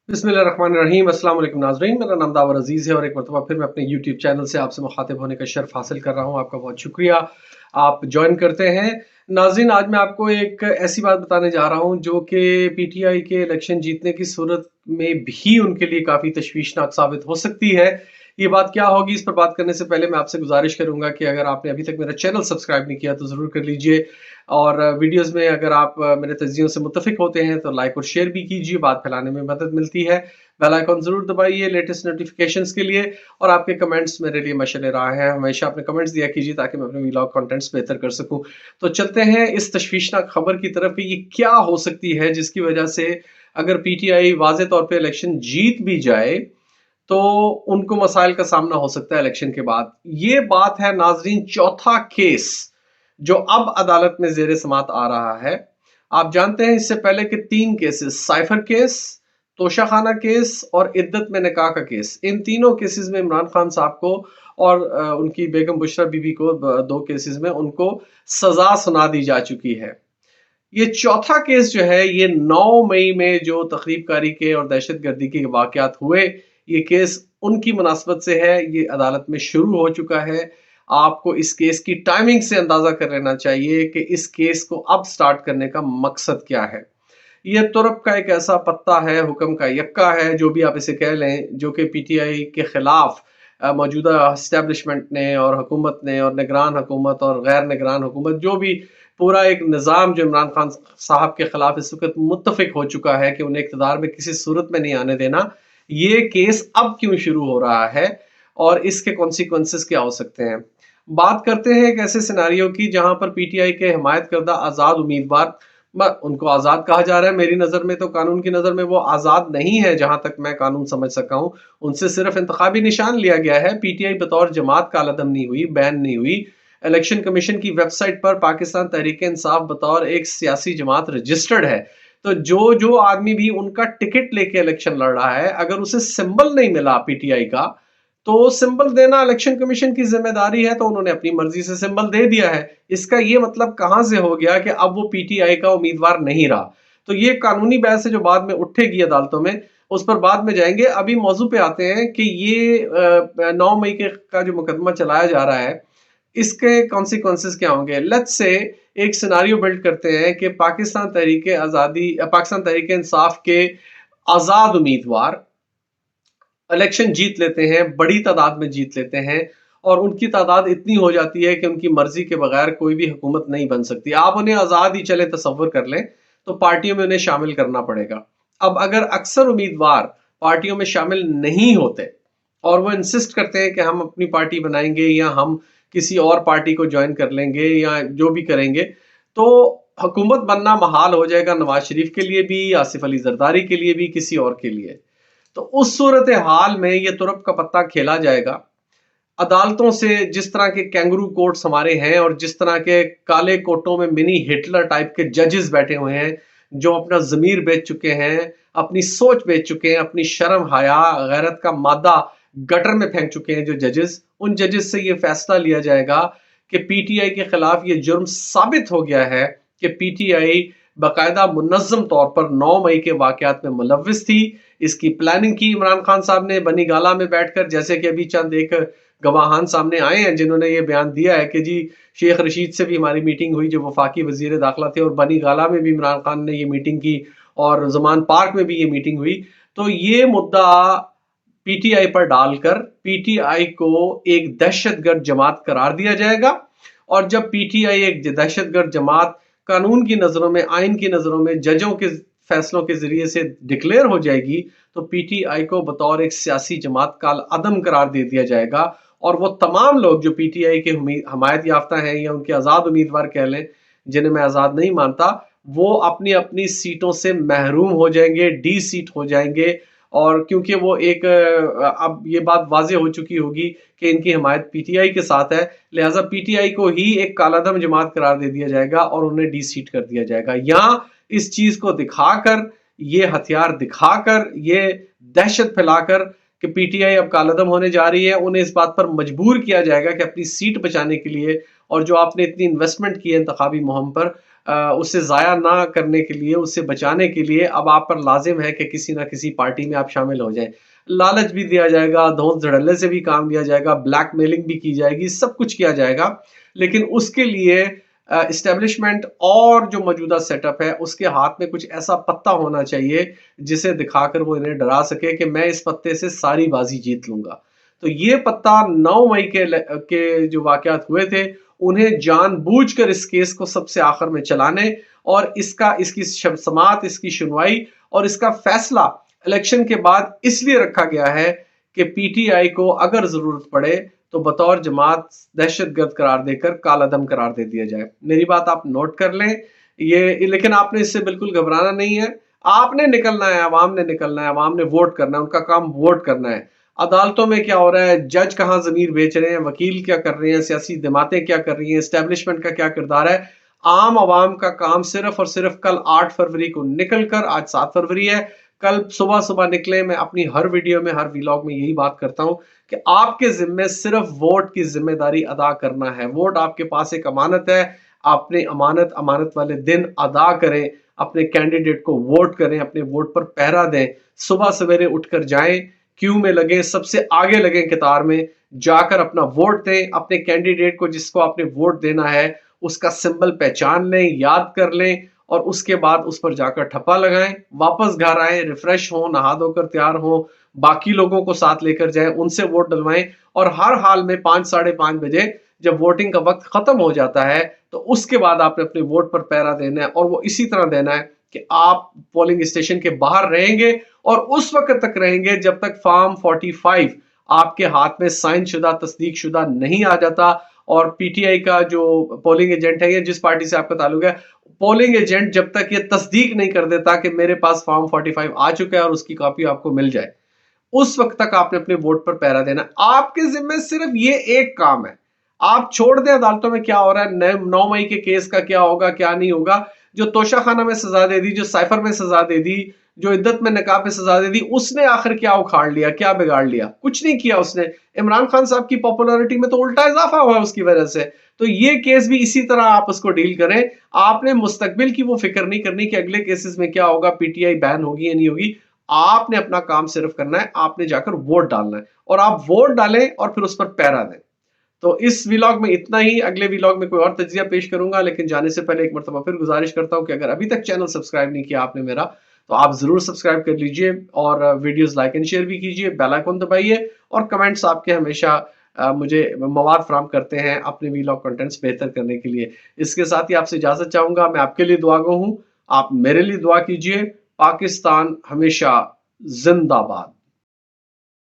बिस्मिल्लाहिर्रहमानिर्रहीम। अस्सलाम वालेकुम नाज़रीन, मेरा नाम दावर अजीज़ है और एक मरतबा फिर मैं अपने यूट्यूब चैनल से आपसे मुखातिब होने का शर्फ हासिल कर रहा हूँ। आपका बहुत शुक्रिया, आप ज्वाइन करते हैं। नाज़रीन, आज मैं आपको एक ऐसी बात बताने जा रहा हूँ जो कि पीटीआई के इलेक्शन जीतने की सूरत में भी उनके लिए काफ़ी तशवीशनाक साबित हो सकती है। ये बात क्या होगी, इस पर बात करने से पहले मैं आपसे गुजारिश करूंगा कि अगर आपने अभी तक मेरा चैनल सब्सक्राइब नहीं किया तो ज़रूर कर लीजिए, और वीडियोस में अगर आप मेरे तज्जियों से मुत्तफिक होते हैं तो लाइक और शेयर भी कीजिए, बात फैलाने में मदद मिलती है। बेल आइकॉन जरूर दबाइए लेटेस्ट नोटिफिकेशंस के लिए, और आपके कमेंट्स मेरे लिए मशले रहा है। हमेशा अपने कमेंट्स दिया कीजिए ताकि मैं अपने व्लॉग कंटेंट्स बेहतर कर सकूं। तो चलते हैं इस तशवीशनाक खबर की तरफ कि ये क्या हो सकती है जिसकी वजह से अगर पीटीआई वाज़े तौर पे इलेक्शन जीत भी जाए तो उनको मसाइल का सामना हो सकता है इलेक्शन के बाद। ये बात है नाजरीन, चौथा केस जो अब अदालत में जेर समात आ रहा है। आप जानते हैं इससे पहले के 3 cases, cipher case, Toshakhana case और इद्दत में निकाह का केस, इन तीनों केसेस में इमरान खान साहब को और उनकी बेगम बुशरा बीबी को 2 केसेस में उनको सजा सुना दी जा चुकी है। ये चौथा केस जो है, ये 9 मई में जो तखरीबकारी के और दहशतगर्दी के वाकयात हुए, ये केस उनकी मुनासबत से है। ये अदालत में शुरू हो चुका है। आपको इस केस की टाइमिंग से अंदाजा कर लेना चाहिए कि इस केस को अब स्टार्ट करने का मकसद क्या है। ये तुरप का एक ऐसा पत्ता है, हुक्म का यक्का है, जो भी आप इसे कह लें, जो कि पीटीआई के खिलाफ मौजूदा इस्टेब्लिशमेंट ने और हुकूमत ने और निगरान हुकूमत और गैर निगरान हुकूमत, जो भी पूरा एक निज़ाम जो इमरान खान साहब के खिलाफ इस वक्त मुत्तफिक हो चुका है कि उन्हें इक़्तिदार में किसी सूरत में नहीं आने देना। ये केस अब क्यों शुरू हो रहा है और इसके कॉन्सिक्वेंसेस क्या हो सकते हैं। बात करते हैं एक ऐसे सिनारियो की जहां पर पीटीआई के हिमायत करदा आज़ाद उम्मीदवार, उनको आज़ाद कहा जा रहा है, मेरी नज़र में तो कानून की नज़र में वो आज़ाद नहीं है जहां तक मैं कानून समझ सका हूं। उनसे सिर्फ इंतखाबी निशान लिया गया है। पीटीआई बतौर जमात कालादम नहीं हुई, बैन नहीं हुई। इलेक्शन कमीशन की वेबसाइट पर पाकिस्तान तहरीक इंसाफ बतौर एक सियासी जमात रजिस्टर्ड है। तो जो जो आदमी भी उनका टिकट लेके इलेक्शन लड़ रहा है, अगर उसे सिंबल नहीं मिला पीटीआई का, तो सिंबल देना इलेक्शन कमीशन की जिम्मेदारी है। तो उन्होंने अपनी मर्जी से सिंबल दे दिया है। इसका ये मतलब कहां से हो गया कि अब वो पीटीआई का उम्मीदवार नहीं रहा। तो ये कानूनी बहस है जो बाद में उठेगी अदालतों में, उस पर बाद में जाएंगे। अभी मौजू पे आते हैं कि ये 9 मई के का जो मुकदमा चलाया जा रहा है, इसके कॉन्सिक्वेंसेस क्या होंगे। लेट्स से एक सिनारियो बिल्ड करते हैं कि पाकिस्तान तहरीक इंसाफ के आजाद उम्मीदवार इलेक्शन जीत लेते हैं, बड़ी तादाद में जीत लेते हैं, और उनकी तादाद इतनी हो जाती है कि उनकी मर्जी के बगैर कोई भी हुकूमत नहीं बन सकती। आप उन्हें आज़ाद ही चले तसव्वुर कर लें, तो पार्टियों में उन्हें शामिल करना पड़ेगा। अब अगर अक्सर उम्मीदवार पार्टियों में शामिल नहीं होते और वो इंसिस्ट करते हैं कि हम अपनी पार्टी बनाएंगे या हम किसी और पार्टी को ज्वाइन कर लेंगे या जो भी करेंगे, तो हुकूमत बनना महाल हो जाएगा नवाज शरीफ के लिए भी, आसिफ अली जरदारी के लिए भी, किसी और के लिए। तो उस सूरत हाल में ये तुरप का पत्ता खेला जाएगा। अदालतों से जिस तरह के कैंगरू कोर्ट्स हमारे हैं और जिस तरह के काले कोटों में मिनी हिटलर टाइप के जजेस बैठे हुए हैं, जो अपना ज़मीर बेच चुके हैं, अपनी सोच बेच चुके हैं, अपनी शर्म हया गैरत का मादा गटर में फेंक चुके हैं जो जजेस, उन जजेस से ये फैसला लिया जाएगा कि पीटीआई के खिलाफ ये जुर्म साबित हो गया है कि पीटीआई बाकायदा मुनज़्ज़म तौर पर 9 मई के वाकयात में मुलव्विस थी। इसकी प्लानिंग की इमरान खान साहब ने बनी गाला में बैठकर, जैसे कि अभी चंद एक गवाहान सामने आए हैं जिन्होंने ये बयान दिया है कि जी शेख रशीद से भी हमारी मीटिंग हुई जो वफाकी वजीर दाखिला थे, और बनी गाला में भी इमरान खान ने ये मीटिंग की, और जमान पार्क में भी ये मीटिंग हुई। तो ये मुद्दा पीटीआई पर डालकर पीटीआई को एक दहशतगर्द जमात करार दिया जाएगा। और जब पीटीआई एक दहशतगर्द जमात कानून की नजरों में, आइन की नजरों में, जजों के फैसलों के जरिए से डिक्लेयर हो जाएगी, तो पीटीआई को बतौर एक सियासी जमात काल अदम करार दे दिया जाएगा। और वो तमाम लोग जो पीटीआई के हमायत याफ्ता हैं या उनके आज़ाद उम्मीदवार कह लें, जिन्हें मैं आज़ाद नहीं मानता, वो अपनी अपनी सीटों से महरूम हो जाएंगे, डी सीट हो जाएंगे। और क्योंकि वो एक अब ये बात वाजे हो चुकी होगी कि इनकी हमायत पीटीआई के साथ है, लिहाजा पीटीआई को ही एक कालादम जमात करार दे दिया जाएगा और उन्हें डी सीट कर दिया जाएगा। या इस चीज को दिखाकर, ये हथियार दिखाकर, ये दहशत फैलाकर कि पीटीआई अब कालादम होने जा रही है, उन्हें इस बात पर मजबूर किया जाएगा कि अपनी सीट बचाने के लिए, और जो आपने इतनी इन्वेस्टमेंट की है इंतखाबी मुहिम पर, اسے ضائع نہ کرنے کے لیے، اسے بچانے کے لیے اب آپ پر لازم ہے کہ کسی نہ کسی پارٹی میں آپ شامل ہو جائیں۔ لالچ بھی دیا جائے گا، دھونس دھڑلے سے بھی کام لیا جائے گا، بلیک میلنگ بھی کی جائے گی، سب کچھ کیا جائے گا، لیکن اس کے لیے اسٹیبلشمنٹ اور جو موجودہ سیٹ اپ ہے اس کے ہاتھ میں کچھ ایسا پتہ ہونا چاہیے جسے دکھا کر وہ انہیں ڈرا سکے کہ میں اس پتے سے ساری بازی جیت لوں گا۔ تو یہ پتہ 9 مئی کے جو واقعات ہوئے تھے انہیں جان بوجھ کر اس کیس کو سب سے آخر میں چلانے اور اس کی سماعت، اس کی سنوائی اور اس کا فیصلہ الیکشن کے بعد اس لیے رکھا گیا ہے کہ پی ٹی آئی کو اگر ضرورت پڑے تو بطور جماعت دہشت گرد قرار دے کر کالعدم قرار دے دیا جائے۔ میری بات آپ نوٹ کر لیں یہ، لیکن آپ نے اس سے بالکل گھبرانا نہیں ہے، آپ نے نکلنا ہے، عوام نے نکلنا ہے، عوام نے ووٹ کرنا ہے، ان کا کام ووٹ کرنا ہے۔ عدالتوں میں کیا ہو رہا ہے، جج کہاں ضمیر بیچ رہے ہیں، وکیل کیا کر رہے ہیں، سیاسی جماعتیں کیا کر رہی ہیں، اسٹیبلشمنٹ کا کیا کردار ہے، عام عوام کا کام صرف اور صرف کل 8 فروری کو نکل کر، آج 7 فروری ہے، کل صبح نکلے۔ میں اپنی ہر ویڈیو میں، ہر ویلاگ میں یہی بات کرتا ہوں کہ آپ کے ذمے صرف ووٹ کی ذمہ داری ادا کرنا ہے۔ ووٹ آپ کے پاس ایک امانت ہے، اپنے امانت والے دن ادا کریں، اپنے کینڈیڈیٹ کو ووٹ کریں، اپنے ووٹ پر پہرا دیں، صبح سویرے اٹھ کر جائیں، کیو میں لگیں، سب سے آگے لگیں قطار میں، جا کر اپنا ووٹ دیں، اپنے کینڈیڈیٹ کو جس کو آپ نے ووٹ دینا ہے اس کا سمبل پہچان لیں، یاد کر لیں، اور اس کے بعد اس پر جا کر ٹھپا لگائیں، واپس گھر آئیں، ریفریش ہوں، نہا دھو کر تیار ہوں، باقی لوگوں کو ساتھ لے کر جائیں، ان سے ووٹ ڈلوائیں، اور ہر حال میں 5 ساڑھے 5 بجے جب ووٹنگ کا وقت ختم ہو جاتا ہے تو اس کے بعد آپ نے اپنے ووٹ پر پہرا دینا ہے، اور وہ اسی طرح دینا ہے کہ آپ پولنگ اسٹیشن کے باہر رہیں گے اور اس وقت تک رہیں گے جب تک فارم 45 آپ کے ہاتھ میں سائن شدہ، تصدیق شدہ نہیں آ جاتا۔ اور پی ٹی آئی کا جو پولنگ ایجنٹ ہے یا جس پارٹی سے آپ کا تعلق ہے، پولنگ ایجنٹ جب تک یہ تصدیق نہیں کر دیتا کہ میرے پاس فارم 45 آ چکا ہے اور اس کی کاپی آپ کو مل جائے، اس وقت تک آپ نے اپنے ووٹ پر پہرا دینا۔ آپ کے ذمہ صرف یہ ایک کام ہے، آپ چھوڑ دیں عدالتوں میں کیا ہو رہا ہے، 9 مئی کے کیس کا کیا ہوگا کیا نہیں ہوگا، جو توشہ خانہ میں سزا دے دی، جو سائفر میں سزا دے دی، جو عدت میں نکاح پہ سزا دے دی، اس نے آخر کیا اکھاڑ لیا، کیا بگاڑ لیا؟ کچھ نہیں کیا اس نے۔ عمران خان صاحب کی پاپولرٹی میں تو الٹا اضافہ ہوا ہے اس کی وجہ سے۔ تو یہ کیس بھی اسی طرح آپ اس کو ڈیل کریں۔ آپ نے مستقبل کی وہ فکر نہیں کرنی کہ اگلے کیسز میں کیا ہوگا، پی ٹی آئی بین ہوگی یا نہیں ہوگی۔ آپ نے اپنا کام صرف کرنا ہے، آپ نے جا کر ووٹ ڈالنا ہے، اور آپ ووٹ ڈالیں اور پھر اس پر پہرا دیں۔ تو اس ویلاگ میں اتنا ہی، اگلے ویلاگ میں کوئی اور تجزیہ پیش کروں گا، لیکن جانے سے پہلے ایک مرتبہ پھر گزارش کرتا ہوں کہ اگر ابھی تک چینل سبسکرائب نہیں کیا آپ نے میرا، تو آپ ضرور سبسکرائب کر لیجئے، اور ویڈیوز لائک اینڈ شیئر بھی کیجئے، بیل آئیکن دبائیے، اور کمنٹس آپ کے ہمیشہ مجھے مواد فراہم کرتے ہیں اپنے ویلاگ کنٹینٹس بہتر کرنے کے لیے۔ اس کے ساتھ ہی آپ سے اجازت چاہوں گا، میں آپ کے لیے دعا گو ہوں، آپ میرے لیے دعا کیجئے۔ پاکستان ہمیشہ زندہ باد۔